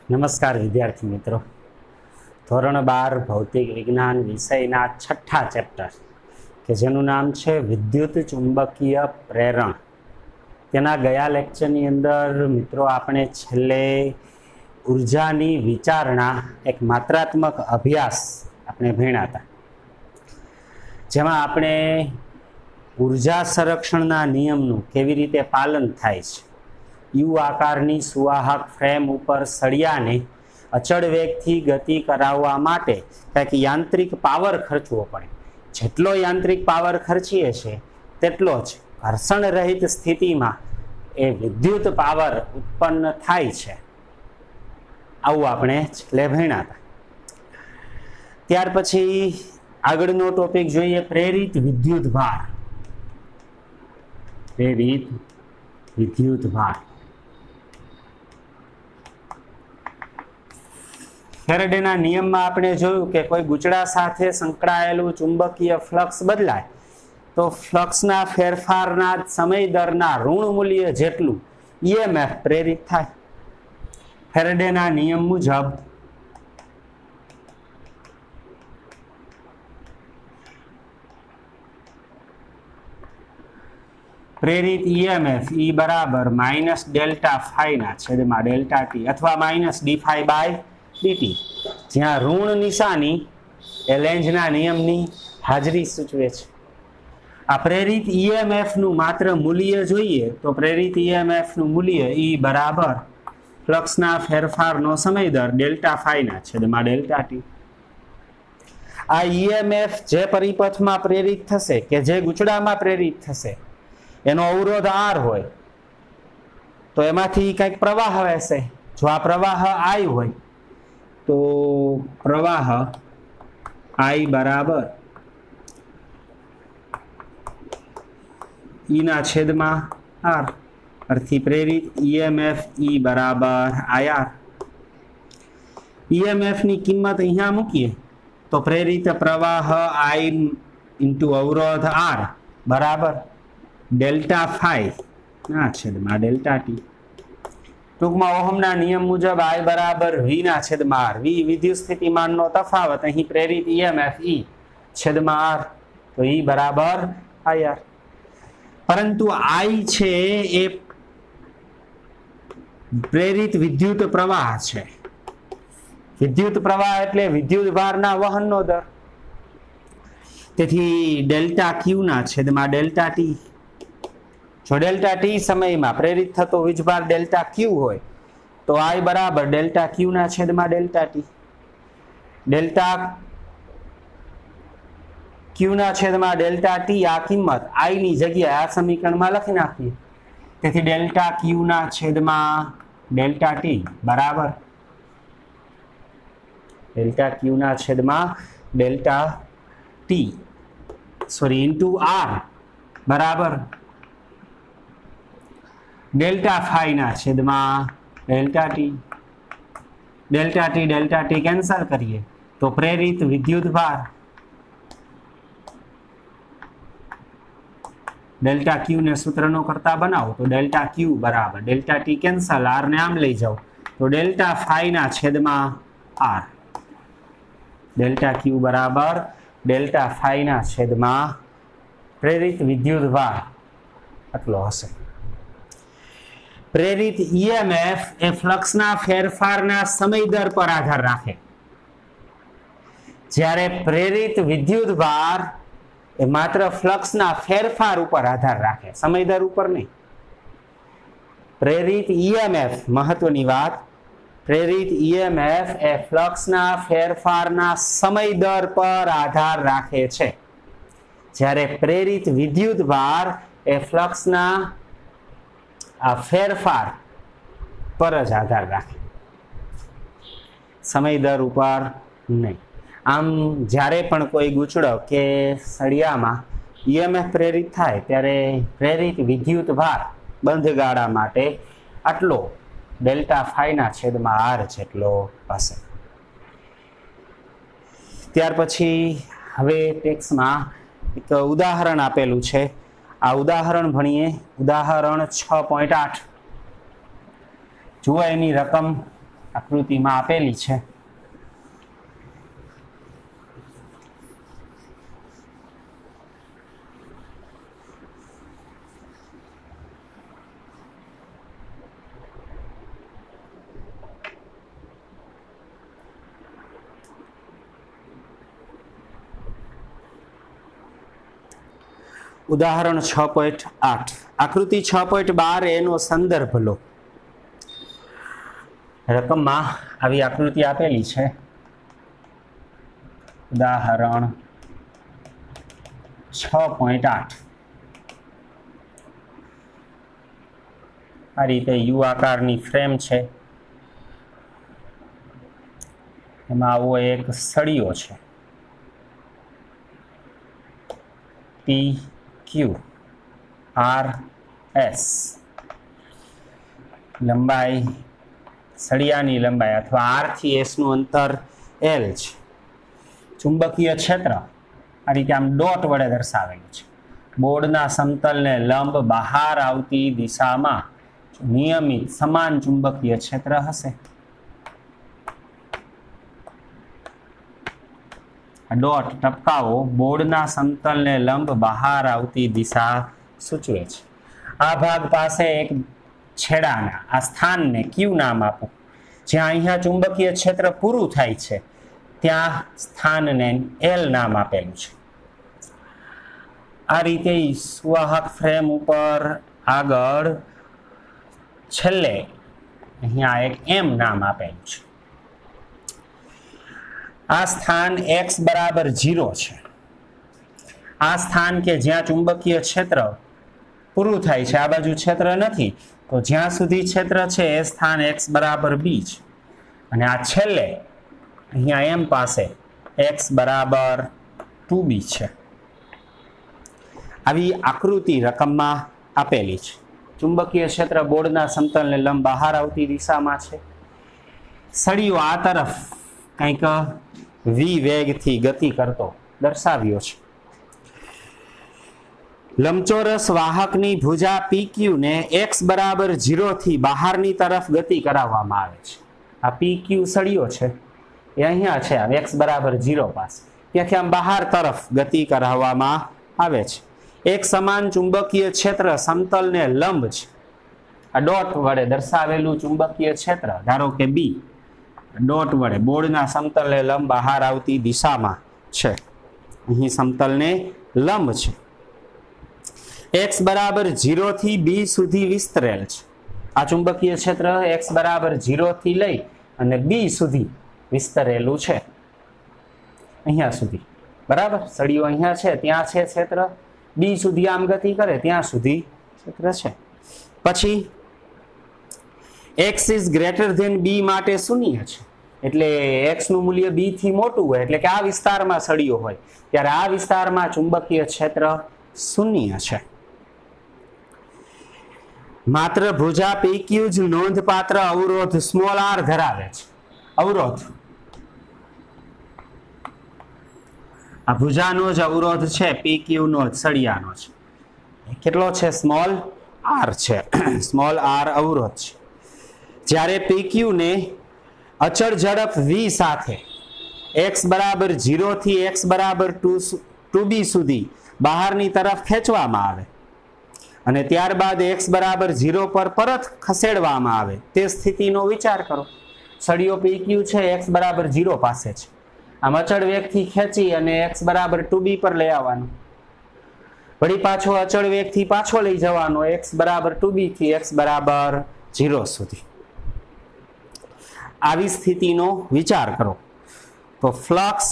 નમસ્કાર વિદ્યાર્થી મિત્રો, ધોરણ 12 ભૌતિક વિજ્ઞાન વિષયના છઠ્ઠા ચેપ્ટર કે જેનું નામ છે વિદ્યુત ચુંબકીય પ્રેરણ. તેના ગયા લેક્ચરની અંદર મિત્રો આપણે છેલ્લે ઉર્જાની વિચારણા એક માત્રાત્મક અભ્યાસ આપણે ભણ્યા હતા, જેમાં આપણે ઉર્જા સંરક્ષણના નિયમનું કેવી રીતે પાલન થાય છે. યુ આકારની સુવાહક ફ્રેમ ઉપર સળિયાને અચળ વેગથી ગતિ કરાવવા માટે કંઈક યાંત્રિક પાવર ખર્ચવો પડે. જેટલો યાંત્રિક પાવર ખર્ચીએ છીએ તેટલો જ ઘર્ષણ રહિત સ્થિતિમાં એ વિદ્યુત પાવર ઉત્પન્ન થાય છે. આવું આપણે છેલ્લે ભણ્યા હતા. ત્યાર પછી આગળનો ટોપિક જોઈએ, પ્રેરિત વિદ્યુત ભાર. પ્રેરિત વિદ્યુત ભાર. ફેરેડેના નિયમમાં આપણે જોયું કે કોઈ ગુચડા સાથે સંકળાયેલું ચુંબકીય ફ્લક્સ બદલાય તો ફ્લક્સના ફેરફારના સમય દરના ઋણ મૂલ્ય જેટલું EMF પ્રેરિત થાય. ફેરેડેના નિયમ મુજબ પ્રેરિત EMF E બરાબર માઇનસ ડેલ્ટા ફાઈ ના છેદમાં ડેલ્ટા ટી અથવા minus D phi by dt, જ્યાં ઋણ નિશાની એ લેન્ઝના નિયમની હાજરી સૂચવે છે. આ પ્રેરિત EMF નું માત્ર મૂલ્ય જોઈએ તો પ્રેરિત EMF નું મૂલ્ય E બરાબર ફ્લક્સના ફેરફારનો સમય દર ડેલ્ટા ફાઈ ના છેદમાં ડેલ્ટા ટી. આ EMF જે પરિપથમાં પ્રેરિત થશે કે જે ગુચડામાં પ્રેરિત થશે એનો અવરોધ R હોય તો એમાંથી કંઈક પ્રવાહ વહેશે. જો આ પ્રવાહ I હોય તો પ્રવાહ I બરાબર E ના છેદમાં R, અર્થી પ્રેરિત EMF E બરાબર IR. EMF ની કિંમત અહીંયા મૂકીએ તો પ્રેરિત પ્રવાહ I ઇન્ટુ અવરોધ R બરાબર ડેલ્ટા ફાઈ ના છેદમાં ડેલ્ટા ટી. ટૂંકમાં ઓહમના નિયમ મુજબ I બરાબર V ના છેદમાં R. V વિદ્યુત સ્થિતિમાનનો તફાવત, અહીં પ્રેરિત EMF E છેદમાં R, તો E બરાબર IR. પરંતુ I છે એ પ્રેરિત વિદ્યુત પ્રવાહ છે. વિદ્યુત પ્રવાહ એટલે વિદ્યુત ભારના વહનનો દર. તેથી ડેલ્ટા Q ના છેદમાં ડેલ્ટા ટી. જો ડેલ્ટા ટી સમયમાં પ્રેરિત થતો વીજભાર ડેલ્ટા Q હોય તો I બરાબર ડેલ્ટા Q ના છેદમાં ડેલ્ટા ટી. ડેલ્ટા Q ના છેદમાં ડેલ્ટા ટી આ કિંમત I ની જગ્યાએ આ સમીકરણમાં લખી નાખીએ. તેથી ડેલ્ટા Q ના છેદમાં ડેલ્ટા ટી બરાબર ડેલ્ટા Q ના છેદમાં ડેલ્ટા ટી ઇન્ટુ R બરાબર ડેલ્ટા ફાઈ ના છેદમાં delta T. Delta T cancel કરીએ તો પ્રેરિત વિદ્યુત ભાર ડેલ્ટા Q ને સૂત્રનો કરતા બનાવો તો ડેલ્ટા Q બરાબર ડેલ્ટા ટી કેન્સલ, R ને આમ લઈ જાઓ તો ડેલ્ટા ફાઈ ના છેદમાં R. ડેલ્ટા Q બરાબર ડેલ્ટા ફાઈ ના છેદમાં પ્રેરિત વિદ્યુત ભાર આટલો હશે. પ્રેરિત EMF એ ફ્લક્સના ફેરફારના સમય દર પર આધાર રાખે, જ્યારે પ્રેરિત વિદ્યુત ભાર એ માત્ર ફ્લક્સના ફેરફાર ઉપર આધાર રાખે, સમય દર ઉપર નહીં. પ્રેરિત EMF, મહત્વની વાત, પ્રેરિત EMF એ ફ્લક્સના ફેરફારના સમય દર પર આધાર રાખે છે, જ્યારે પ્રેરિત વિદ્યુત ભાર એ ફ્લક્સના આ ફેરફાર પર જ આધાર રાખે, સમય દર ઉપર નહીં. આમ જ્યારે પણ કોઈ ગુચડો કે સળિયામાં EMF પ્રેરિત થાય ત્યારે પ્રેરિત વિદ્યુત ભાર બંધ ગાળા માટે આટલો ડેલ્ટા ફાઈ ના છેદમાં R જેટલો હશે. ત્યાર પછી હવે ટેક્સમાં એક ઉદાહરણ આપેલું છે, આ ઉદાહરણ ભણીએ. ઉદાહરણ 6.8 જુઓ એની રકમ આકૃતિમાં આપેલી છે. ઉદાહરણ 6.8 આકૃતિ 6.12 એનો સંદર્ભ લો. રકમમાં આવી આકૃતિ આપેલી છે. ઉદાહરણ 6.8 આ રીતે યુ આકારની ફ્રેમ છે. એમાં આવો એક સળિયો છે. પી ક્યુ આર એસ લંબાઈ, સળિયાની લંબાઈ અથવા આર થી એસ નું અંતર એલ છે. ચુંબકીય ક્ષેત્ર આ રીતે આમ ડોટ વડે દર્શાવેલું છે. બોર્ડના સમતલને લંબ બહાર આવતી દિશામાં નિયમિત સમાન ચુંબકીય ક્ષેત્ર હશે. ડોટ ટપકાઓ બોર્ડના સમતલને લંબ બહાર આવતી દિશા સૂચવે છે. આ ભાગ પાસે એક છેડાના આ સ્થાનને ક્યુ નામ આપો. જ્યાં અહીંયા ચુંબકીય ક્ષેત્ર પૂરું થાય છે ત્યાં સ્થાનને એલ નામ આપેલું છે. આ રીતે સુવાહક ફ્રેમ ઉપર આગળ છેલ્લે અહીંયા એક એમ નામ આપેલું છે. આ સ્થાન x બરાબર 0 છે. આ સ્થાન કે જ્યાં ચુંબકીય ક્ષેત્ર પૂરું થાય છે, આ બાજુ ક્ષેત્ર નથી, તો જ્યાં સુધી ક્ષેત્ર છે એ સ્થાન x બરાબર b છે. અને આ છેલ્લે અહીંયા m પાસે x બરાબર 2b છે. આવી આકૃતિ રકમમાં આપેલી છે. ચુંબકીય ક્ષેત્ર બોર્ડના સમતલને લંબ બહાર આવતી દિશામાં છે. સળિયો આ તરફ કંઈક v વેગથી ગતિ કરતો દર્શાવ્યો છે. લંબચોરસ વાહકની ભુજા PQ ને x બરાબર 0 થી બહારની તરફ ગતિ કરાવવામાં આવે છે. આ PQ સળિયો છે એ અહીંયા છે, આ x બરાબર 0 પાસે, ત્યાંથી આમ બહાર તરફ ગતિ કરાવવામાં આવે છે. એક સમાન ચુંબકીય ક્ષેત્ર સમતલને લંબ છે. આ ડોટ વડે દર્શાવેલું ચુંબકીય ક્ષેત્ર ધારો કે B ડોટ વડે બોર્ડના સમતલને લંબ બહાર આવતી દિશામાં છે. અહીં સમતલને લંબ છે. x બરાબર 0 થી b સુધી વિસ્તરેલ છે. આ ચુંબકીય ક્ષેત્ર x બરાબર 0 થી લઈ અને b સુધી વિસ્તરેલું છે. અહીંયા સુધી, બરાબર. સળિયો અહીંયા છે, ત્યાં છે ક્ષેત્ર, b સુધી આમ ગતિ કરે ત્યાં સુધી ક્ષેત્ર છે. પછી x is greater than b માટે શૂન્ય છે. એટલે x નું મૂલ્ય b થી મોટું હોય, એટલે કે આ વિસ્તારમાં સળિયો હોય ત્યારે આ વિસ્તારમાં ચુંબકીય ક્ષેત્ર શૂન્ય છે. માત્ર ભુજા PQ જ નોંધપાત્ર અવરોધ સ્મોલ r ધરાવે છે. અવરોધ આ ભુજાનો જ અવરોધ છે, PQ નો જ સળિયાનો છે. કેટલો છે? સ્મોલ r છે. સ્મોલ r અવરોધ છે. જ્યારે PQ ને અચળ ઝડપ v સાથે x બરાબર 0 થી x બરાબર 2b સુધી બહારની તરફ ખેંચવામાં આવે અને ત્યારબાદ x બરાબર 0 પર પરત ખસેડવામાં આવે તે સ્થિતિનો વિચાર કરો. સળિયો PQ છે, x બરાબર 0 પાસે છે. આમ અચળ વેગથી ખેંચી અને x બરાબર 2b પર લઈ આવવાનો, વળી પાછો અચળ વેગથી પાછો લઈ જવાનો x બરાબર 2b થી x બરાબર 0 સુધી. આવી સ્થિતિનો વિચાર કરો તો ફ્લક્સ,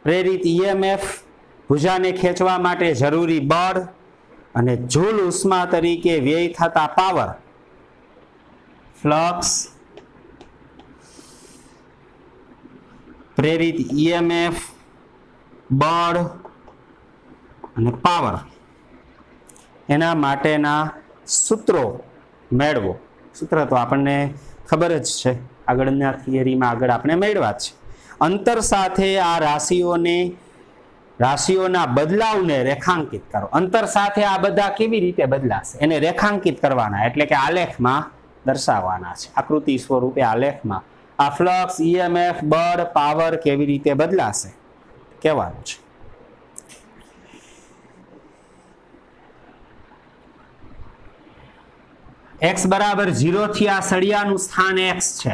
પ્રેરિત EMF, ભુજાને ખેંચવા માટે જરૂરી બળ અને જૂલ ઉષ્મા તરીકે વ્યય થતા પાવર, ફ્લક્સ, પ્રેરિત EMF, બળ અને પાવર, એના માટેના સૂત્રો મેળવો. સૂત્ર તો આપણને ખબર જ છે, આગળના થિયરીમાં આગળ આપણે મેળવ્યા છે. અંતર સાથે આ રાશિઓના બદલાવને રેખાંકિત કરો. અંતર સાથે આ બધા કેવી રીતે બદલાશે એને રેખાંકિત કરવાના, એટલે કે આલેખમાં દર્શાવવાના છે આકૃતિ સ્વરૂપે આલેખમાં આ ફ્લક્સ ઈએમએફ બળ પાવર કેવી રીતે બદલાશે કહેવાનું છે x બરાબર 0 થી આ સળિયાનું સ્થાન x છે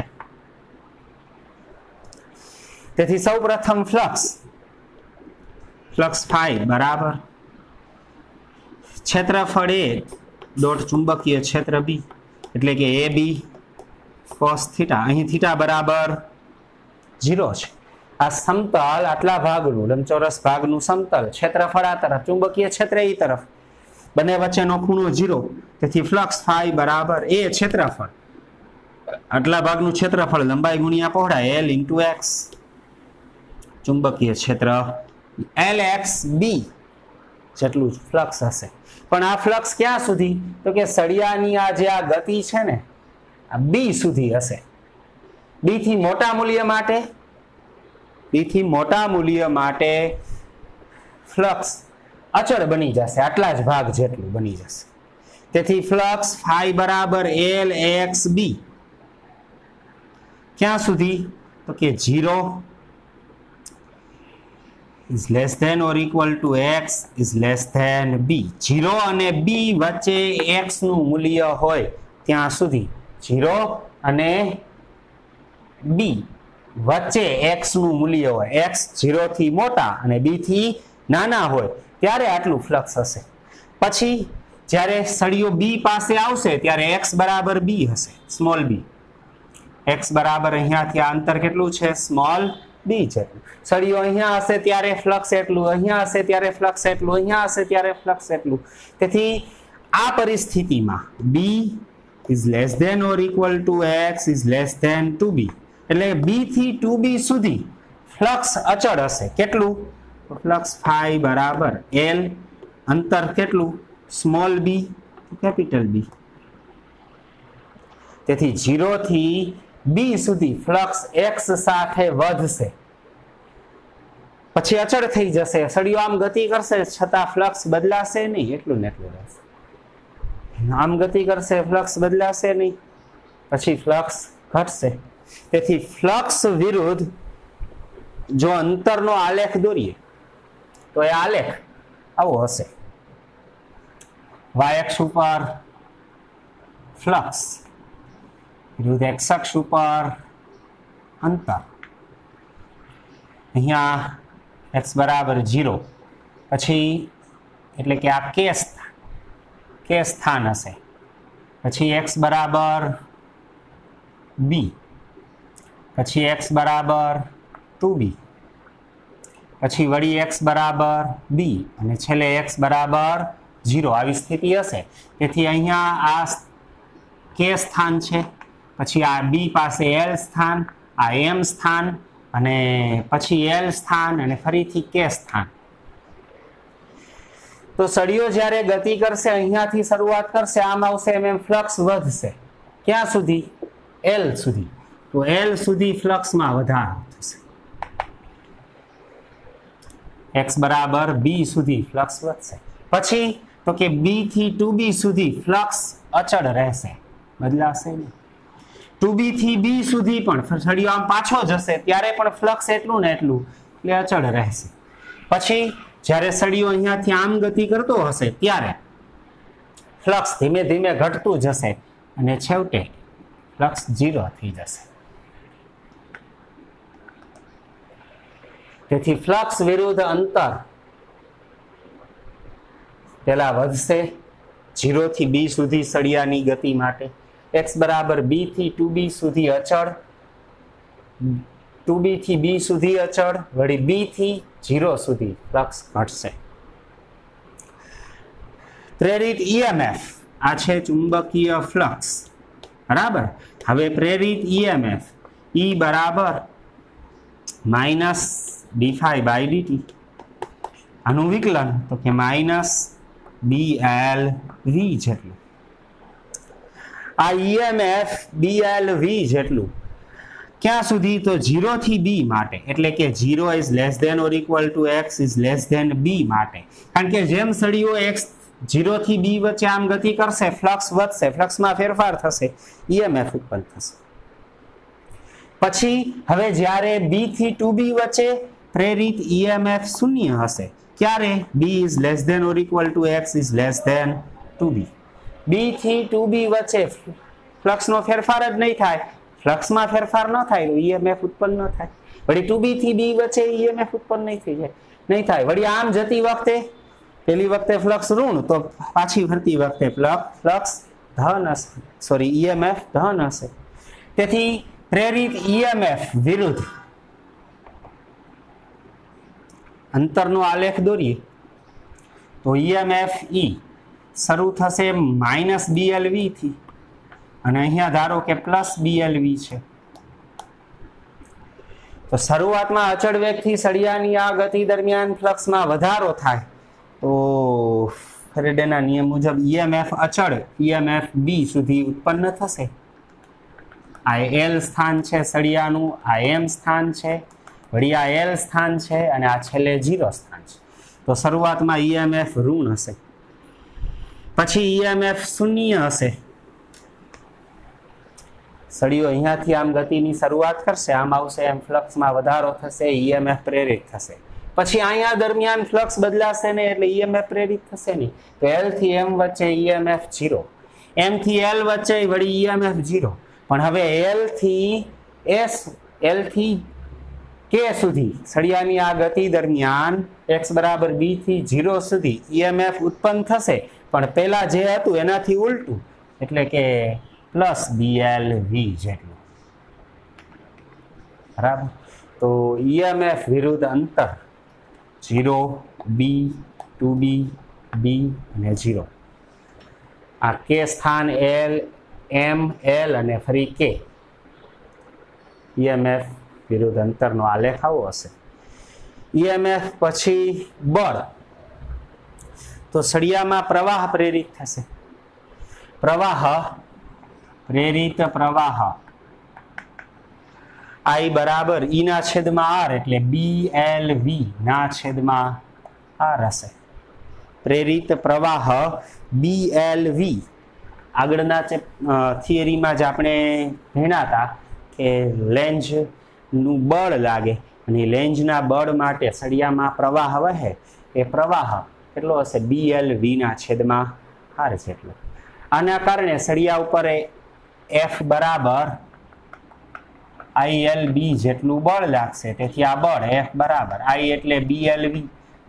તેથી સૌપ્રથમ ફ્લક્સ ફાઈ બરાબર ક્ષેત્રફળ a ડોટ ચુંબકીય ક્ષેત્ર b એટલે કે AB cos થીટા અહીં થીટા બરાબર 0 છે આ સમતલ આટલા ભાગનું લંબચોરસ ભાગનું સમતલ ક્ષેત્રફળ આ તરફ ચુંબકીય ક્ષેત્ર એ તરફ બંને વચ્ચેનો ખૂણો 0 તેથી ફ્લક્સ ફાઈ બરાબર a ક્ષેત્રફળ આટલા ભાગનું ક્ષેત્રફળ લંબાઈ ગુણ્યા પહોળાઈ l * x ચુંબકીય ક્ષેત્ર LXB જેટલું ફ્લક્સ હશે પણ આ ફ્લક્સ ક્યાં સુધી તો કે સળિયાની આ જે આ ગતિ છે ને આ B સુધી હશે B થી મોટા મૂલ્ય માટે ફ્લક્સ અચળ બની જશે આટલા જ ભાગ જેટલું બની જશે તેથી ફ્લક્સ ફાઈ બરાબર LXB ક્યાં સુધી તો કે 0 is less than or equal to x is less than b 0 અને b વચ્ચે x નું મૂલ્ય હોય ત્યાં સુધી 0 અને b વચ્ચે x નું મૂલ્ય હોય x 0 થી મોટા અને b થી નાના હોય ત્યારે આટલું ફ્લક્સ હશે પછી જ્યારે સળિયો b પાસે આવશે ત્યારે x બરાબર b હશે સ્મોલ b x બરાબર અહીંયાથી આ અંતર કેટલું છે સ્મોલ b જેટલું સળિયો અહીંયા હશે ત્યારે ફ્લક્સ એટલું અહીંયા હશે ત્યારે ફ્લક્સ એટલું અહીંયા હશે ત્યારે ફ્લક્સ એટલું તેથી આ પરિસ્થિતિમાં b is less than or equal to x is less than 2b એટલે b થી 2b સુધી ફ્લક્સ અચળ હશે કેટલું ફ્લક્સ ફાઈ બરાબર l અંતર કેટલું સ્મોલ b કેપિટલ b તેથી 0 થી b સુધી ફ્લક્સ x સાથે વધશે પછી અચળ થઈ જશે સળિયો આમ ગતિ કરશે છતાં ફ્લક્સ બદલાશે નહીં એટલું ને એટલું રહેશે આમ ગતિ કરશે ફ્લક્સ બદલાશે નહીં પછી ફ્લક્સ ઘટશે તેથી ફ્લક્સ વિરુદ્ધ જો અંતરનો આલેખ દોરીએ તો એ આલેખ આવો હશે y અક્ષ ઉપર ફ્લક્સ વિરુદ્ધ x અક્ષ ઉપર અંતર અહીંયા x બરાબર 0 પછી એટલે કે આ કે સ્થાન હશે પછી x બરાબર b પછી x બરાબર 2b પછી વળી x બરાબર b અને છેલ્લે x બરાબર 0 આવી સ્થિતિ હશે તેથી અહીંયા આ કે સ્થાન છે પછી આ b પાસે l સ્થાન આ m સ્થાન અને પછી l સ્થાન અને ફરીથી k સ્થાન તો સળિયો જ્યારે ગતિ કરશે અહીંયાથી શરૂઆત કરશે આમ આવશે એમ ફ્લક્સ વધશે ક્યાં સુધી l સુધી તો l સુધી ફ્લક્સમાં વધારો થશે x બરાબર b સુધી ફ્લક્સ વધશે પછી તો કે b થી 2b સુધી ફ્લક્સ અચળ રહેશે બદલાશે નહીં 2b થી b સુધી પણ સળિયો આમ પાછો જશે ત્યારે પણ ફ્લક્સ એટલું ને એટલું એટલે અચળ રહેશે પછી જ્યારે સળિયો અહીંયાથી આમ ગતિ કરતો હશે ત્યારે ફ્લક્સ ધીમે ધીમે ઘટતું જશે અને છેવટે ફ્લક્સ 0 થઈ જશે તેથી ફ્લક્સ વિરુદ્ધ અંતર પહેલા વધશે 0 થી b સુધી સળિયાની ગતિ માટે x બરાબર b થી 2b સુધી અચળ 2b થી b સુધી અચળ વળી b થી 0 સુધી ફ્લક્સ ઘટશે પ્રેરિત EMF આ છે ચુંબકીય ફ્લક્સ બરાબર હવે પ્રેરિત EMF E બરાબર માઇનસ d∅dt આનું વિકલન તો કે માઇનસ BLV જેટલું આ EMF BLV જેટલું ક્યાં સુધી તો 0 થી b માટે એટલે કે 0 is less than or equal to x is less than b માટે કારણ કે જેમ સળિયો x 0 થી B વચ્ચે આમ ગતિ કરશે, ફ્લક્સ વધશે, ફ્લક્સમાં ફેરફાર થશે, EMF ઉત્પન્ન થશે. પછી હવે જ્યારે B થી 2B વચ્ચે પ્રેરિત EMF શૂન્ય હશે. ક્યારે? B is less than or equal to X is less than 2B. B થી 2B વચ્ચે ફ્લક્સનો ફેરફાર જ નહીં થાય, ફ્લક્સમાં ફેરફાર ન થાય તો EMF ઉત્પન્ન ન થાય. વળી 2B થી B વચ્ચે EMF ઉત્પન્ન નહીં થાય. વળી આમ જતી વખતે પેલી વખતે ફ્લક્સ ઋણ તો પાછી ફરતી વખતે ફ્લક્સ ધન હશે, સોરી EMF ધન હશે. તેથી પ્રેરિત EMF વિરુદ્ધ અંતરનો આલેખ દોરીએ તો EMF E શરૂ થશે -BLV થી અને અહીંયા ધારો કે +BLV છે. તો શરૂઆતમાં અચળ વેગથી સળિયાની આ ગતિ દરમિયાન ફ્લક્સમાં વધારો થાય તો ફેરેડેના નિયમ મુજબ EMF અચળ EMF B સુધી ઉત્પન્ન થશે. આ L સ્થાન છે સળિયાનું, આ M સ્થાન છે, વળી આ L સ્થાન છે અને આ છેલ્લે 0 સ્થાન છે. તો શરૂઆતમાં EMF ઋણ હશે, પછી EMF શૂન્ય હશે. સળિયો અહીંયાથી આમ ગતિની શરૂઆત કરશે, આમ આવશે, એમ ફ્લક્સમાં વધારો થશે, EMF પ્રેરિત થશે. પછી અહીંયા દરમિયાન ફ્લક્સ બદલાશે ને એટલે EMF પ્રેરિત થશે નહીં. તો L થી M વચ્ચે EMF 0, M થી L વચ્ચે વળી EMF 0. પણ હવે L થી K સુધી સળિયાની આ ગતિ દરમિયાન x બરાબર B થી 0 સુધી EMF ઉત્પન્ન થશે, પણ પહેલા જે હતું એનાથી ઉલટું, એટલે કે +BLV જેટલું. બરાબર. તો EMF વિરુદ્ધ અંતર 0, B, 2B, B અને 0. આ K સ્થાન L, M, L અને ફરી K. EMF વિરુદ્ધ અંતરનો આલેખ આવો હશે. EMF પછી બળ. તો સળિયામાં પ્રવાહ પ્રેરિત થશે. પ્રેરિત પ્રવાહ I બરાબર E ના છેદમાં R એટલે BLV ના છેદમાં R હશે. પ્રેરિત પ્રવાહ BLV આગળના થિયરીમાં જ આપણે ભણ્યા હતા કે લેન્ઝનું બળ લાગે અને લેન્ઝના બળ માટે સળિયામાં પ્રવાહ વહે, એ પ્રવાહ કેટલો હશે? BLV ના છેદમાં R જેટલો. આના કારણે સળિયા ઉપર F બરાબર ILB જેટલું બળ લાગશે. તેથી આ બળ F બરાબર I એટલે BLV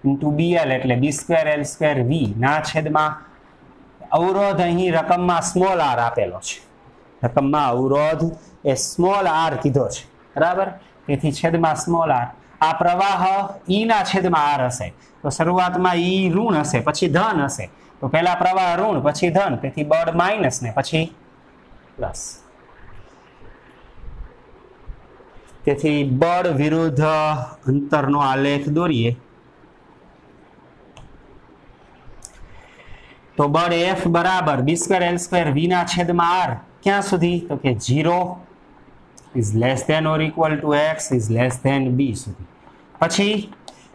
ઇન્ટુ BL એટલે B²L²V ના છેદમાં અવરોધ અહીં રકમમાં સ્મોલ r આપેલો છે. રકમમાં અવરોધ એ સ્મોલ r કીધો છે. બરાબર. તેથી છેદમાં સ્મોલ r. આ પ્રવાહ E ના છેદમાં r હશે. તો શરૂઆતમાં E ઋણ હશે, પછી ધન હશે. તો પહેલા પ્રવાહ ઋણ, પછી ધન, તેથી બળ માઇનસ ને પછી પ્લસ. તેથી બળ વિરુદ્ધ અંતરનો આલેખ દોરીએ તો બળ F બરાબર B²L²V ના છેદમાં R ક્યાં સુધી? તો કે 0 is less than or equal to X is less than B સુધી. પછી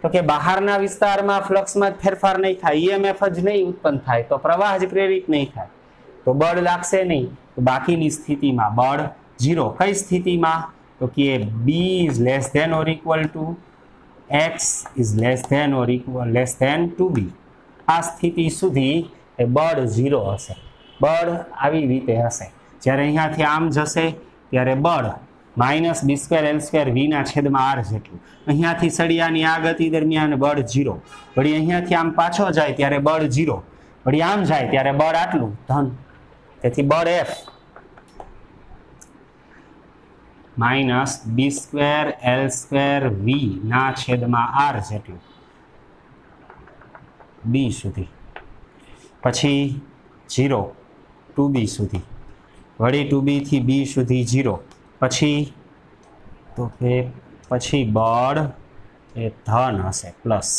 તો કે બહારના વિસ્તારમાં ફ્લક્સમાં ફેરફાર નહીં થાય, EMF જ નહીં ઉત્પન્ન થાય, તો પ્રવાહ જ પ્રેરિત નહીં થાય, તો બળ લાગશે નહીં. તો બાકીની સ્થિતિમાં બળ 0. કઈ સ્થિતિમાં? તો કે B is less than or equal to X is less than or equal less than 2B. આ સ્થિતિ સુધી એ બળ 0 હશે. બળ આવી રીતે હશે. જ્યારે અહીંયાથી આમ જશે ત્યારે બળ -B²L²V ના છેદમાં R જેટલું. અહીંયાથી સળિયાની આ ગતિ દરમિયાન બળ 0. વળી અહીંયાથી આમ પાછો જાય ત્યારે બળ 0. વળી આમ જાય ત્યારે બળ આટલું ધન. તેથી બળ F -B²L²V ના છેદમાં R જેટલું B સુધી. પછી 0 2B સુધી, વળી 2B થી B સુધી 0. પછી તો કે પછી બળ એ ધન હશે, પ્લસ.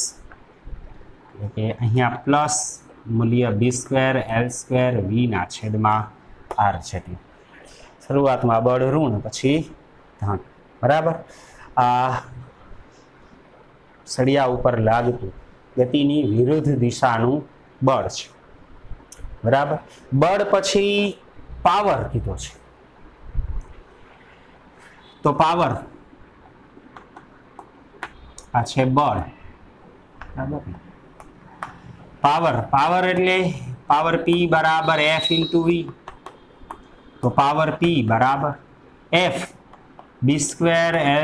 એટલે કે અહીંયા પ્લસ મૂલ્ય B²L²V ના છેદમાં R જેટલું. શરૂઆતમાં બળ ઋણ, પછી ધન. બરાબર. આ સળિયા ઉપર લાગતું ગતિની વિરુદ્ધ દિશાનું બળ છે. બરાબર. બળ પછી પાવર કીધો છે, તો પાવર આ છે બળ. બરાબર. પાવર એટલે પાવર P બરાબર F ઇન્ટુ V. તો પાવર P બરાબર F B²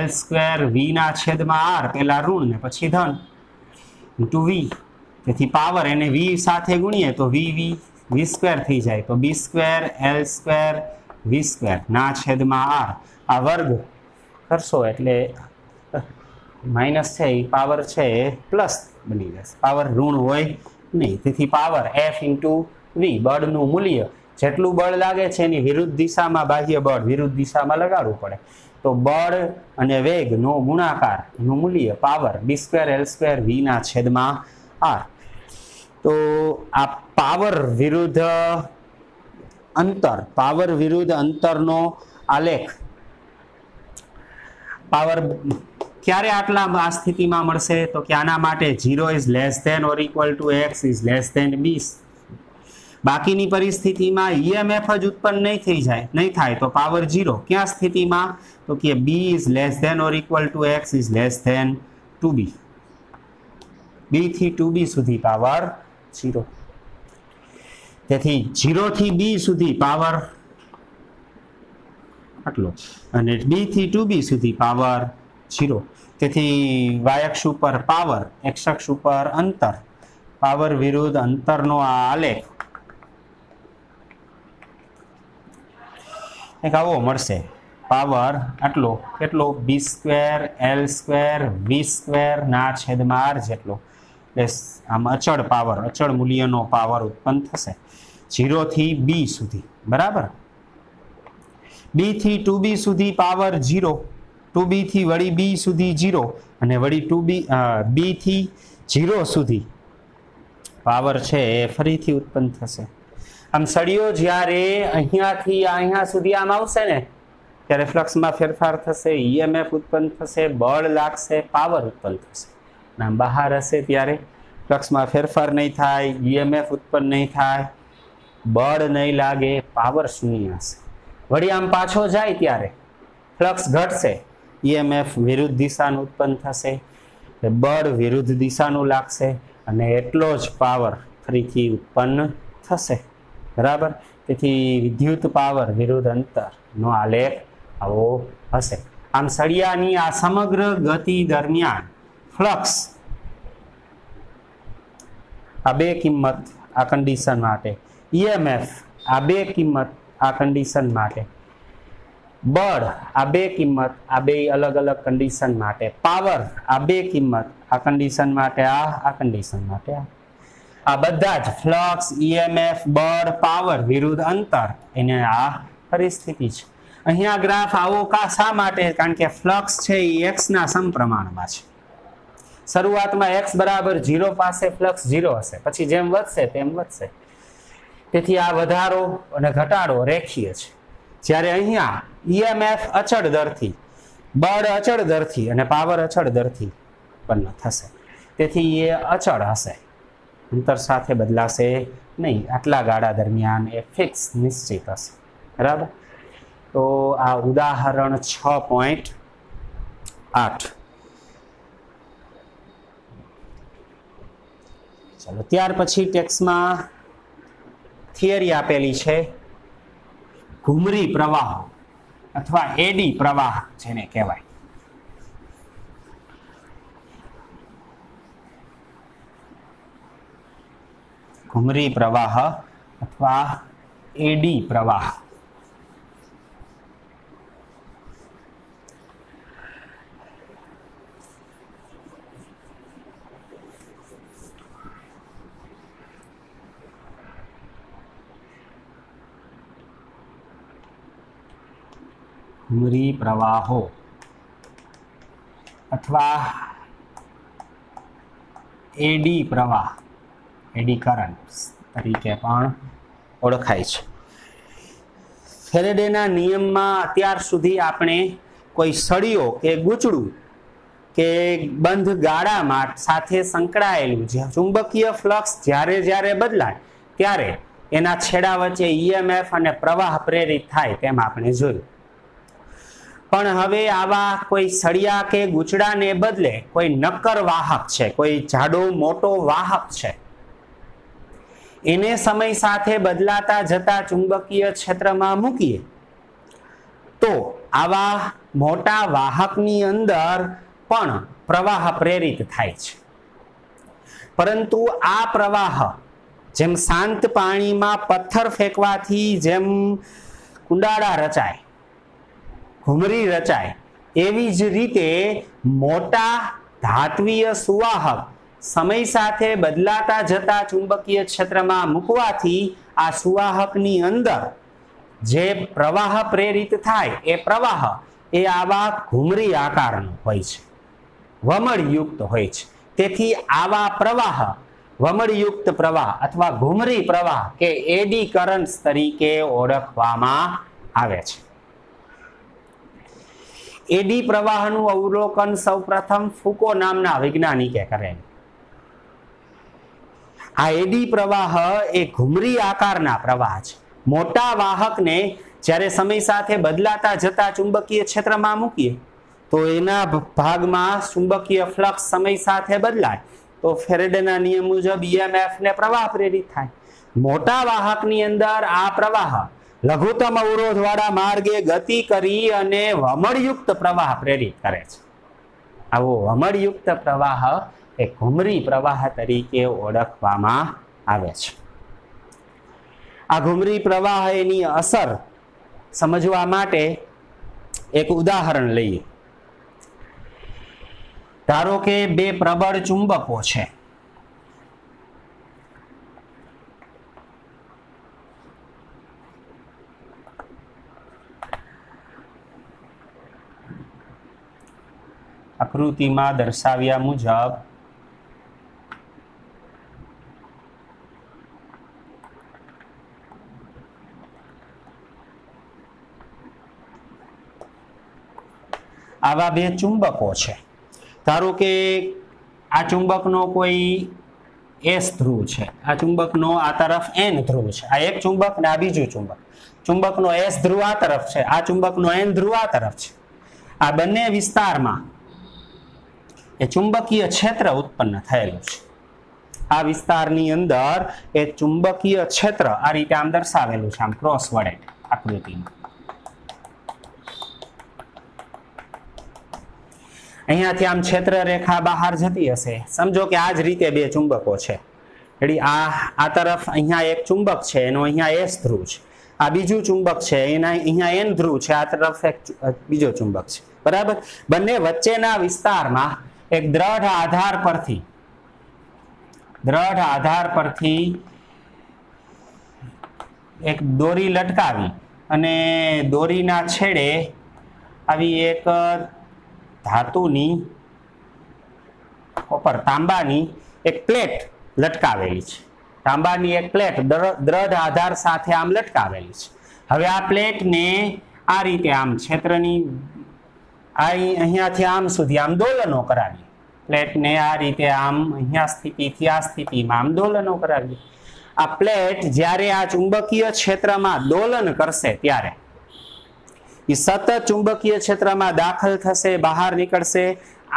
L² V ના છેદમાં R, પેલા ઋણ ને પછી ધન, ઇન્ટુ V. તેથી પાવર એને V સાથે ગુણીએ તો V² થઈ જાય, તો B² L² V² ના છેદમાં R. આ વર્ગ કરશો એટલે માઇનસ છે એ પાવર છે એ પ્લસ બની જશે, પાવર ઋણ હોય નહીં. તેથી પાવર F ઇન્ટુ V, બળનું મૂલ્ય જેટલું બળ લાગે છે એની વિરુદ્ધ દિશામાં બાહ્ય બળ વિરુદ્ધ દિશામાં લગાડવું પડે. તો બળ અને વેગનો ગુણાકાર એનું મૂલ્ય પાવર B² L² V ના છેદમાં R. તો આ પાવર વિરુદ્ધ અંતરનો આલેખ. પાવર ક્યારે આટલા આ સ્થિતિમાં મળશે? તો કે આના માટે 0 is less than or equal to x is less than b. બાકીની પરિસ્થિતિમાં EMF જ ઉત્પન્ન નહીં થાય તો પાવર 0. ક્યાં સ્થિતિમાં? તો કે b is less than or equal to x is less than 2b. b થી 2b સુધી પાવર 0. તેથી 0 થી b સુધી પાવર આટલો અને b થી 2b સુધી પાવર 0. તેથી y અક્ષ ઉપર પાવર, x અક્ષ ઉપર અંતર, પાવર વિરુદ્ધ અંતરનો આ આલેખ એક આવો મળશે. પાવર આટલો કેટલો? B² L² V² ના છેદમાં R જેટલો. આમ અચળ પાવર, અચળ મૂલ્યનો પાવર ઉત્પન્ન થશે 0 થી b સુધી. બરાબર. b થી 2b સુધી પાવર 0, 2b થી વળી b સુધી 0 અને વળી b થી 0 સુધી પાવર છે એ ફરીથી ઉત્પન્ન થશે. આમ સળિયો જ્યારે અહીંયાથી અહીંયા સુધી આમ આવશે ને ત્યારે ફ્લક્સમાં ફેરફાર થશે, EMF ઉત્પન્ન થશે, બળ લાગશે, પાવર ઉત્પન્ન થશે. આમ બહાર હશે ત્યારે ફ્લક્સમાં ફેરફાર નહીં થાય, EMF ઉત્પન્ન નહીં થાય, બળ નહીં લાગે, પાવર શૂન્ય હશે. વળી આમ પાછો જાય ત્યારે ફ્લક્સ ઘટશે, EMF વિરુદ્ધ દિશાનું ઉત્પન્ન થશે, બળ વિરુદ્ધ દિશાનું લાગશે અને એટલો જ પાવર ફરીથી ઉત્પન્ન થશે. બરાબર. તેથી વિદ્યુત પાવર વિરુદ્ધ અંતરનો આલેખ આવો હશે. આમ સળિયાની આ સમગ્ર ગતિ દરમિયાન ફ્લક્સ આ બે કિંમત આ કન્ડિશન માટે, EMF આ બે કિંમત આ કન્ડિશન માટે, બળ આ બે કિંમત આ બે અલગ અલગ કન્ડિશન માટે, પાવર આ બે કિંમત આ કન્ડિશન માટે, આ કન્ડિશન માટે, આ બધા જ ફ્લક્સ, EMF, બળ, પાવર વિરુદ્ધ અંતર એને આ પરિસ્થિતિ છે. અહીંયા ગ્રાફ આવો શા માટે? કારણ કે ફ્લક્સ છે એ x ના સમપ્રમાણમાં છે. શરૂઆતમાં x બરાબર 0 પાસે ફ્લક્સ 0 હશે, પછી જેમ વધશે તેમ વધશે. તેથી આ વધારો અને ઘટાડો રેખીય છે. જ્યારે અહીંયા EMF અચળ દરથી, બળ અચળ દરથી અને પાવર અચળ દરથી ઉત્પન્ન થશે. તેથી એ અચળ હશે, અંતર સાથે બદલાશે નહીં. આટલા ગાળા દરમિયાન એ ફિક્સ નિશ્ચિત હશે. બરાબર. તો આ ઉદાહરણ 6.8. ચાલો ત્યાર પછી ટેક્સ્ટમાં થિયરી આપેલી છે ઘુમરી પ્રવાહ અથવા એડી પ્રવાહ જેને કહેવાય. ઘુમરી પ્રવાહ અથવા એડી પ્રવાહ. ઘુમરી પ્રવાહો અથવા એડી પ્રવાહ, એડી કરન્ટ તરીકે પણ ઓળખાય છે. ફેરેડેના નિયમમાં અત્યાર સુધી આપણે કોઈ સળિયો કે ગૂંચળું કે બંધ ગાળામાં સાથે સંકળાયેલું ચુંબકીય ફ્લક્સ જ્યારે બદલાય ત્યારે એના છેડા વચ્ચે ઈએમએફ અને પ્રવાહ પ્રેરિત થાય તેમ આપણે જોયું. પણ હવે આવા કોઈ સળિયા કે ગૂંચડાને બદલે કોઈ નક્કર વાહક છે, કોઈ જાડો મોટો વાહક છે, એને સમય સાથે બદલાતા જતા ચુંબકીય ક્ષેત્રમાં મૂકીએ તો આવા મોટા વાહકની અંદર પણ પ્રવાહ પ્રેરિત થાય છે. પરંતુ આ પ્રવાહ જેમ શાંત પાણીમાં પથ્થર ફેંકવાથી જેમ કુંડાળા રચાય, ઘૂમરી રચાય, એવી જ રીતે મોટા ધાત્વીય સુવાહક સમય સાથે બદલાતા જતા ચુંબકીય ક્ષેત્રમાં મૂકવાથી આ સુવાહકની અંદર જે પ્રવાહ પ્રેરિત થાય એ પ્રવાહ એ આવા ઘૂમરી આકારનો હોય છે, વમળયુક્ત હોય છે. તેથી આવા પ્રવાહ વમળયુક્ત પ્રવાહ અથવા ઘૂમરી પ્રવાહ કે એડી કરન્ટ્સ તરીકે ઓળખવામાં આવે છે. એડી પ્રવાહનું અવલોકન સૌપ્રથમ ફુકો નામના વૈજ્ઞાનિકે કરેલું. આ એડી પ્રવાહ એ ઘૂમરી આકારના પ્રવાહ છે. મોટા વાહકને જ્યારે સમય સાથે બદલાતા જતા ચુંબકીય ક્ષેત્રમાં મૂકીએ તો એના ભાગમાં ચુંબકીય ફ્લક્સ સમય સાથે બદલાય તો ફેરેડેના નિયમ મુજબ ઈએમએફ ને પ્રવાહ પ્રેરિત થાય. મોટા વાહકની અંદર આ પ્રવાહ લઘુત્તમ અવરોધ વાળા માર્ગે ગતિ કરી અને વમળયુક્ત પ્રવાહ પ્રેરિત કરે છે. આવો વમળયુક્ત પ્રવાહ એ ઘૂમરી પ્રવાહ તરીકે ઓળખવામાં આવે છે. આ ઘૂમરી પ્રવાહ એની અસર સમજવા માટે એક ઉદાહરણ લઈએ. ધારો કે બે પ્રબળ ચુંબકો છે. આકૃતિમાં દર્શાવ્યા મુજબ આવા બે ચુંબકો છે. ધારો કે આ ચુંબકનો કોઈ એસ ધ્રુવ છે, આ ચુંબકનો આ તરફ એન ધ્રુવ છે. આ એક ચુંબક ને આ બીજું ચુંબક. ચુંબકનો એસ ધ્રુવ આ તરફ છે, આ ચુંબકનો એન ધ્રુવ આ તરફ છે. આ બંને વિસ્તારમાં એ ચુંબકીય ક્ષેત્ર ઉત્પન્ન થયેલું છે. આ વિસ્તારની અંદર એ ચુંબકીય ક્ષેત્ર આ રીતે આમ દર્શાવેલું છે, આમ ક્રોસ વડે આકૃતિમાં. અહીંયાથી આમ ક્ષેત્ર રેખા બહાર જતી હશે. સમજો કે આ જ રીતે બે ચુંબકો છે. એટલે આ તરફ અહીંયા એક ચુંબક છે, એનો અહીંયા એસ ધ્રુવ છે. આ બીજું ચુંબક છે, એના અહીંયા એન ધ્રુવ છે. આ તરફ એક બીજો ચુંબક છે. બરાબર. બંને વચ્ચેના વિસ્તારમાં એક દ્રઢ આધાર પરથી એક દોરી લટકાવી અને દોરીના છેડે આવી એક ધાતુની તાંબાની એક પ્લેટ લટકાવેલી છે. તાંબાની એક પ્લેટ દ્રઢ આધાર સાથે આમ લટકાવેલી છે. હવે આ પ્લેટને આ રીતે આમ ક્ષેત્રની અહીંયાથી આમ સુધી આમ દોલનો કરાવીએ. પ્લેટને આ રીતે આમ અહીંયા સ્થિતિથી આ સ્થિતિમાં આમ દોલનો કરાવીએ. આ પ્લેટ જ્યારે આ ચુંબકીય ક્ષેત્રમાં દોલન કરશે ત્યારે એ સતત ચુંબકીય ક્ષેત્રમાં દાખલ થશે, બહાર નીકળશે,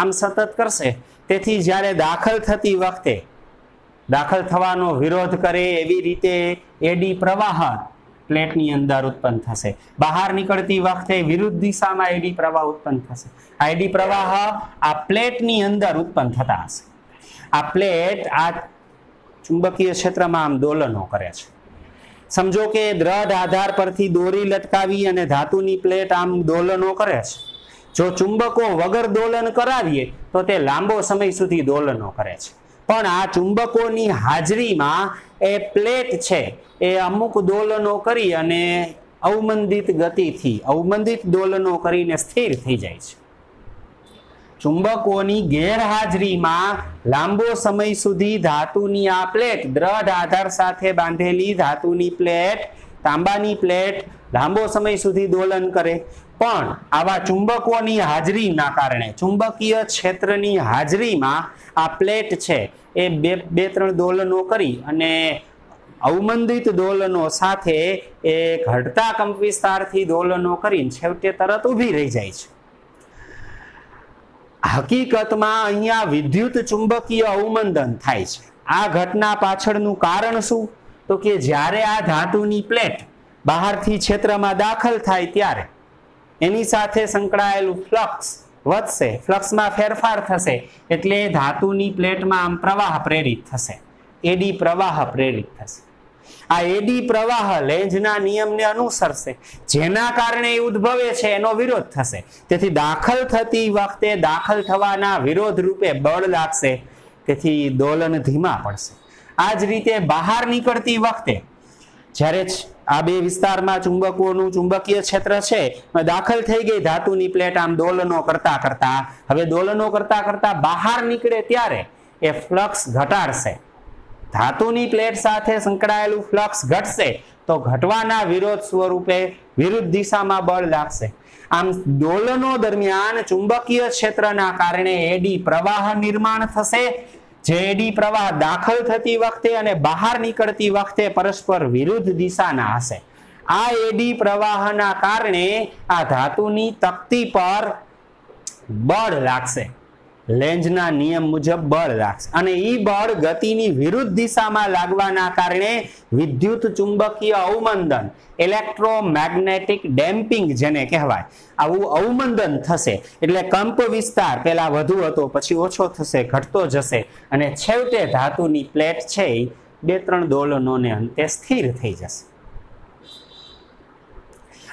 આમ સતત કરશે. તેથી જ્યારે દાખલ થતી વખતે દાખલ થવાનો વિરોધ કરે એવી રીતે એડી પ્રવાહ પ્લેટની અંદર ઉત્પન્ન થશે. બહાર નીકળતી વખતે વિરુદ્ધ દિશામાં એડી પ્રવાહ ઉત્પન્ન થશે. આ એડી પ્રવાહ આ પ્લેટની અંદર ઉત્પન્ન થતા હશે. આ પ્લેટ આ ચુંબકીય ક્ષેત્રમાં આમ દોલનો કરે છે. સમજો કે દ્રઢ આધાર પરથી દોરી લટકાવી અને ધાતુની પ્લેટ આમ દોલનો કરે છે. જો ચુંબકો વગર દોલન કરાવીએ તો તે લાંબો સમય સુધી દોલનો કરે છે. પણ આ ચુંબકોની હાજરીમાં એ પ્લેટ છે એ અમુક દોલનો કરી અને અવમંદિત ગતિથી અવમંદિત દોલનો કરીને સ્થિર થઈ જાય છે. ચુંબકોની ગેરહાજરીમાં લાંબો સમય સુધી ધાતુની આ પ્લેટ, દ્રઢ આધાર સાથે બાંધેલી ધાતુની પ્લેટ, તાંબાની પ્લેટ લાંબો સમય સુધી દોલન કરે. પણ આવા ચુંબકોની હાજરીના કારણે, ચુંબકીય ક્ષેત્રની હાજરીમાં આ પ્લેટ છે એ બે ત્રણ દોલનો કરી અને અવમંદિત દોલનો સાથે એ ઘટતા કંપવિસ્તારથી દોલનો કરીને છેવટે તરત ઊભી રહી જાય છે. હકીકતમાં અહીંયા વિદ્યુત ચુંબકીય અવમંદન થાય છે. આ ઘટના પાછળનું કારણ શું? તો કે જ્યારે આ ધાતુની પ્લેટ બહારથી ક્ષેત્રમાં દાખલ થાય ત્યારે એની સાથે સંકળાયેલું ફ્લક્સ વધશે, ફ્લક્સમાં ફેરફાર થશે, એટલે ધાતુની પ્લેટમાં આમ પ્રવાહ પ્રેરિત થશે, એડી પ્રવાહ પ્રેરિત થશે. આ એડી પ્રવાહ લેન્ઝના નિયમને અનુસરશે, જેના કારણે એ ઉદ્ભવે છે એનો વિરોધ થશે. તેથી દાખલ થતી વખતે દાખલ થવાના વિરોધ રૂપે બળ લાગશે, તેથી દોલન ધીમા પડશે. આ જ રીતે બહાર નીકળતી વખતે જ્યારે આ બે વિસ્તારમાં ચુંબકોનું ચુંબકીય ક્ષેત્ર છે, દાખલ થઈ ગઈ ધાતુની પ્લેટ આમ દોલનો કરતા કરતા, હવે દોલનો કરતા કરતા બહાર નીકળે ત્યારે એ ફ્લક્સ ઘટાડશે. ધાતુની પ્લેટ સાથે સંકળાયેલું ફ્લક્સ ઘટશે તો ઘટવાના વિરોધ સ્વરૂપે વિરુદ્ધ દિશામાં બળ લાગશે. આમ દોલનો દરમિયાન ચુંબકીય ક્ષેત્રના કારણે એડી પ્રવાહ નિર્માણ થશે, જે એડી પ્રવાહ દાખલ થતી વખતે અને બહાર નીકળતી વખતે પરસ્પર વિરુદ્ધ દિશાના હશે. આ એડી પ્રવાહના કારણે આ ધાતુની તકતી પર બળ લાગશે, લેન્ઝના નિયમ મુજબ બળ લાગશે, અને ઈ બળ ગતિની વિરુદ્ધ દિશામાં લાગવાના કારણે વિદ્યુત ચુંબકીય અવમંદન, ઇલેક્ટ્રોમેગ્નેટિક ડેમ્પિંગ જેને કહેવાય, આવું અવમંદન થશે. એટલે કંપ વિસ્તાર પહેલા વધુ હતો, પછી ઓછો થશે, ઘટતો જશે, અને છેવટે ધાતુની પ્લેટ છે એ 2-3 દોલનોને અંતે સ્થિર થઈ જશે.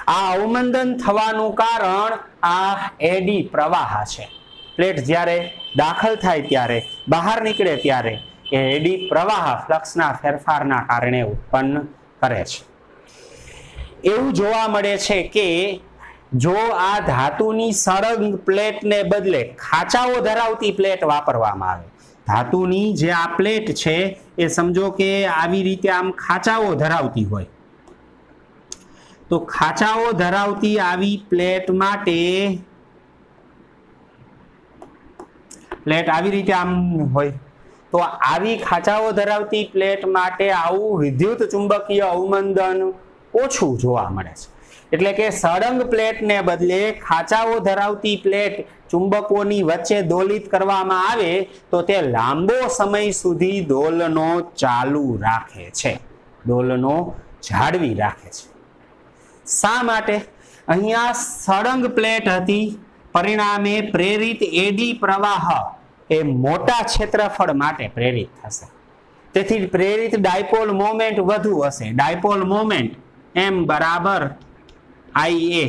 આ અવમંદન થવાનું કારણ આ એડી પ્રવાહ છે. પ્લેટ જ્યારે દાખલ થાય ત્યારે બહાર નીકળે ત્યારે એ એડી પ્રવાહ ફ્લક્સના ફેરફારના કારણે ઉત્પન્ન કરે છે. એવું જોવા મળે છે કે જો આ ધાતુની સળંગ પ્લેટને બદલે ખાંચાઓ ધરાવતી પ્લેટ વાપરવામાં આવે, ધાતુની જે આ પ્લેટ છે એ સમજો કે આવી રીતે આમ ખાંચાઓ ધરાવતી હોય, તો ખાંચાઓ ધરાવતી આવી પ્લેટ માટે પ્લેટ આવી રીતે આમ હોય, તો આવી ખાંચાઓ ધરાવતી પ્લેટ માટે આવું વિદ્યુત ચુંબકીય અવમંદન ઓછું જોવા મળે છે. એટલે કે સળંગ પ્લેટને બદલે ખાંચાઓ ધરાવતી પ્લેટ ચુંબકોની વચ્ચે દોલિત કરવામાં આવે તો તે લાંબો સમય સુધી દોલનો ચાલુ રાખે છે, દોલનો જાળવી રાખે છે. શા માટે? અહીંયા સળંગ પ્લેટ હતી, પરિણામે પ્રેરિત એડી પ્રવાહ એ મોટા ક્ષેત્રફળ માટે પ્રેરિત થશે, તેથી પ્રેરિત ડાયપોલ મોમેન્ટ વધુ હશે. ડાયપોલ મોમેન્ટ M બરાબર IA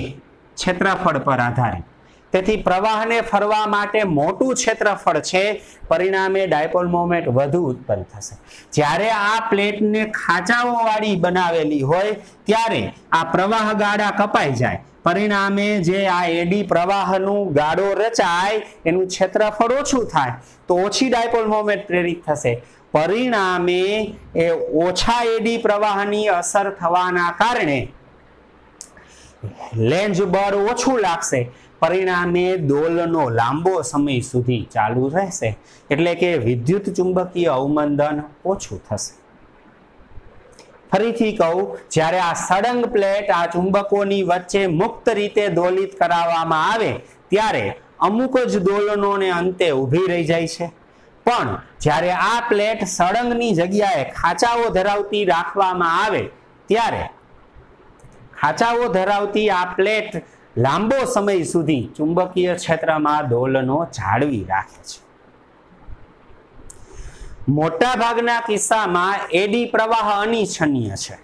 ક્ષેત્રફળ પર આધારિત, તેથી પ્રવાહને ફરવા માટે મોટું ક્ષેત્રફળ છે, પરિણામે ડાયપોલ મોમેન્ટ વધુ ઉત્પન્ન થશે. જ્યારે આ પ્લેટને ખાંચાઓ વાળી બનાવેલી હોય ત્યારે આ પ્રવાહ ગાળા કપાઈ જાય, પરિણામે જે આ એડી પ્રવાહનું ગાળો રચાય એનું ક્ષેત્રફળ ઓછું થાય, તો ઓછી ડાયપોલ મોમેન્ટ પ્રેરિત થશે. પરિણામે એ ઓછા એડી પ્રવાહની અસર થવાના કારણે લેન્ઝ બળ ઓછું લાગશે, પરિણામે દોલનો લાંબો સમય સુધી ચાલુ રહેશે, એટલે કે વિદ્યુત ચુંબકીય અવમંદન ઓછું થશે. ફરીથી કહું, જ્યારે આ સળંગ પ્લેટ આ ચુંબકોની વચ્ચે મુક્ત રીતે દોલિત કરાવવામાં આવે ત્યારે અમુક જ દોલનોને અંતે ઊભી રહી જાય છે, પણ જ્યારે આ પ્લેટ સળંગની જગ્યાએ ખાંચાઓ ધરાવતી રાખવામાં આવે ત્યારે ખાંચાઓ ધરાવતી આ પ્લેટ લાંબો સમય સુધી ચુંબકીય ક્ષેત્રમાં દોલનો જાળવી રાખે છે. મોટા ભાગના કિસ્સામાં એડી પ્રવાહ અનિચ્છનીય છે,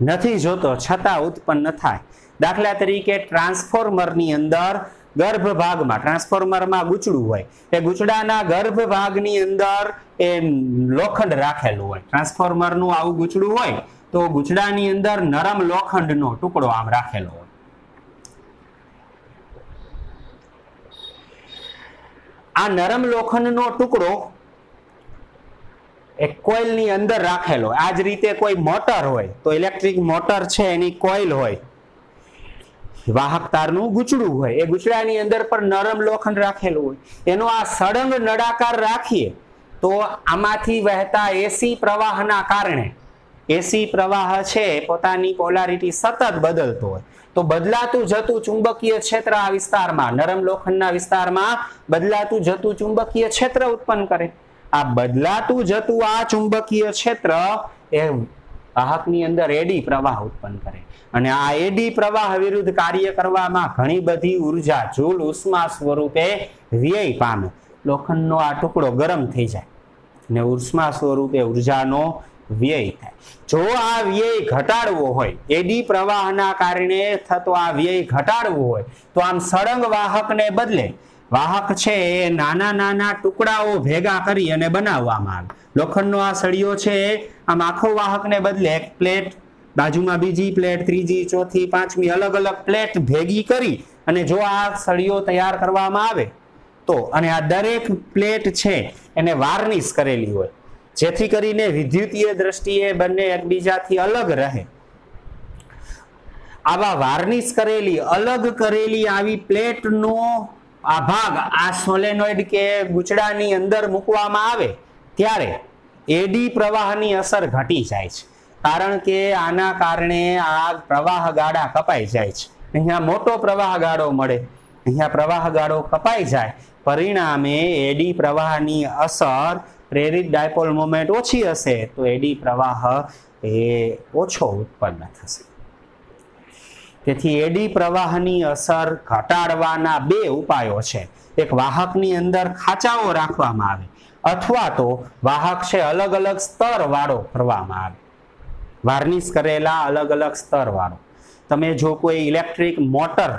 નથી જોતો છતાં ઉત્પન્ન થાય. દાખલા તરીકે ટ્રાન્સફોર્મરની અંદર ગર્ભભાગમાં, ટ્રાન્સફોર્મરમાં ગૂંચડું હોય, એ ગૂંચડાના ગર્ભભાગની અંદર એ લોખંડ રાખેલું હોય. ટ્રાન્સફોર્મરનું આવું ગૂંચડું હોય તો ગૂંચડાની અંદર નરમ લોખંડનો ટુકડો આમ રાખેલો હોય. આ નરમ લોખંડનો ટુકડો એક કોઇલની અંદર રાખેલો. આ જ રીતે કોઈ મોટર હોય તો ઇલેક્ટ્રિક મોટર છે એની કોઇલ હોય, વાહક તારનું ગૂંચડું હોય, એ ગૂંચડાની અંદર પર નરમ લોખંડ રાખેલું હોય. એનો આ સળંગ નળાકાર રાખીએ તો આમાંથી વહેતા એસી પ્રવાહના કારણે એસી પ્રવાહ છે પોતાની પોલારિટી સતત બદલતો હોય તો બદલાતું જતું ચુંબકીય ક્ષેત્ર આ વિસ્તારમાં, નરમ લોખંડના વિસ્તારમાં બદલાતું જતું ચુંબકીય ક્ષેત્ર ઉત્પન્ન કરે. આ બદલાતું જતું આ ચુંબકીય ક્ષેત્ર એ વાહકની અંદર એડી પ્રવાહ ઉત્પન્ન કરે અને આ એડી પ્રવાહ વિરુદ્ધ કાર્ય કરવામાં ઘણી બધી ઉર્જા જૂલ ઉષ્મા સ્વરૂપે વ્યય પામે. લોખંડનો આ ટુકડો ગરમ થઈ જાય ને ઉષ્મા સ્વરૂપે ઉર્જાનો વ્યય થાય. જો આ વ્યય ઘટાડવો હોય, એડી પ્રવાહના કારણે થતો આ વ્યય ઘટાડવો હોય તો આમ સળંગ વાહકને બદલે વાહક છે એ નાના નાના ટુકડાઓ ભેગા કરી અને બનાવવામાં આવે. લોખંડનો આ સળિયો છે આમ આખો વાહકને બદલે એક પ્લેટ, બાજુમાં બીજી પ્લેટ, ત્રીજી, ચોથી, પાંચમી અલગ અલગ પ્લેટ ભેગી કરી અને જો આ સળિયો તૈયાર કરવામાં આવે તો, અને આ દરેક પ્લેટ છે એને વાર્નિશ કરેલી હોય જેથી કરીને વિદ્યુતીય દ્રષ્ટિએ બંને એકબીજાથી અલગ રહે. આવા વાર્નિશ કરેલી, અલગ કરેલી આવી પ્લેટનો આ ભાગ આ સોલેનોઇડ કે ગુચડાની અંદર મૂકવામાં આવે ત્યારે એડી પ્રવાહની અસર ઘટી જાય છે. કારણ કે આના કારણે આ પ્રવાહ ગાળા કપાઈ જાય છે. અહીંયા મોટો પ્રવાહ ગાળો મળે, અહીંયા પ્રવાહ ગાળો કપાઈ જાય, પરિણામે એડી પ્રવાહની અસર, પ્રેરિત ડાયપોલ મોમેન્ટ ઓછી હશે તો એડી પ્રવાહ એ ઓછો ઉત્પન્ન થશે. તેથી એડી પ્રવાહની અસર ઘટાડવાના બે ઉપાયો છે. એક વાહકની અંદર ખાંચાઓ રાખવામાં આવે અથવા તો વાહક છે અલગ અલગ સ્તર વાળો કરવામાં આવે, વાર્નિશ કરેલા અલગ અલગ સ્તર વાળો. તમે જો કોઈ ઇલેક્ટ્રિક મોટર,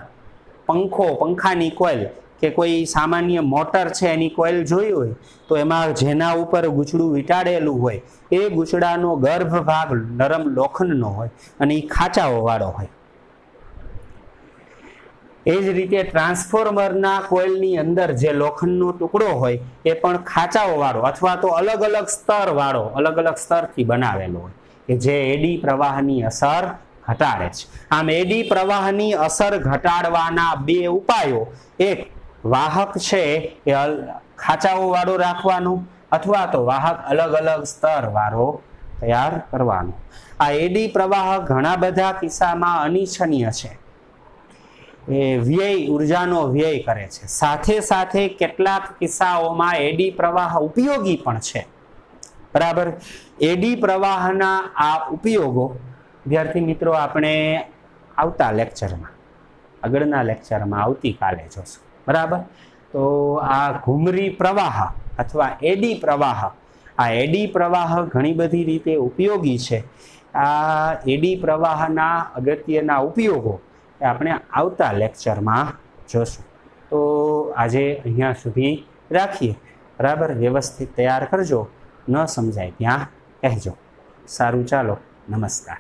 પંખો, પંખાની કોઇલ કે કોઈ સામાન્ય મોટર છે એની કોઇલ જોઈ હોય તો એમાં જેના ઉપર ગૂંચડું વીંટાળેલું હોય એ ગૂંચડાનો ગર્ભ ભાગ નરમ લોખંડનો હોય અને એ ખાંચાઓ વાળો હોય. એ જ રીતે ટ્રાન્સફોર્મરના કોઇલની અંદર જે લોખંડનો ટુકડો હોય એ પણ ખાંચાઓ વાળો અથવા તો અલગ અલગ સ્તર વાળો, અલગ અલગ સ્તરથી બનાવેલો હોય કે જે એડી પ્રવાહની અસર ઘટાડે છે. આમ એડી પ્રવાહની અસર ઘટાડવાના બે ઉપાયો, એક વાહક છે એ ખાંચાઓ વાળો રાખવાનો અથવા તો વાહક અલગ અલગ સ્તર વાળો તૈયાર કરવાનો. આ એડી પ્રવાહ ઘણા બધા કિસ્સામાં અનિચ્છનીય છે, એ વ્યય, ઉર્જાનો વ્યય કરે છે. સાથે સાથે કેટલાક કિસ્સાઓમાં એડી પ્રવાહ ઉપયોગી પણ છે. બરાબર. એડી પ્રવાહના આ ઉપયોગો વિદ્યાર્થી મિત્રો આપણે આવતા લેક્ચરમાં, આગળના લેક્ચરમાં આવતીકાલે જોશું. બરાબર. તો આ ઘુમરી પ્રવાહ અથવા એડી પ્રવાહ, આ એડી પ્રવાહ ઘણી બધી રીતે ઉપયોગી છે. આ એડી પ્રવાહના અગત્યના ઉપયોગો એ આપણે આવતા લેક્ચરમાં જોશું. તો આજે અહીંયા સુધી રાખીએ. બરાબર. વ્યવસ્થિત તૈયાર કરજો, ન સમજાય ત્યાં કહેજો. સારું, ચાલો, નમસ્કાર.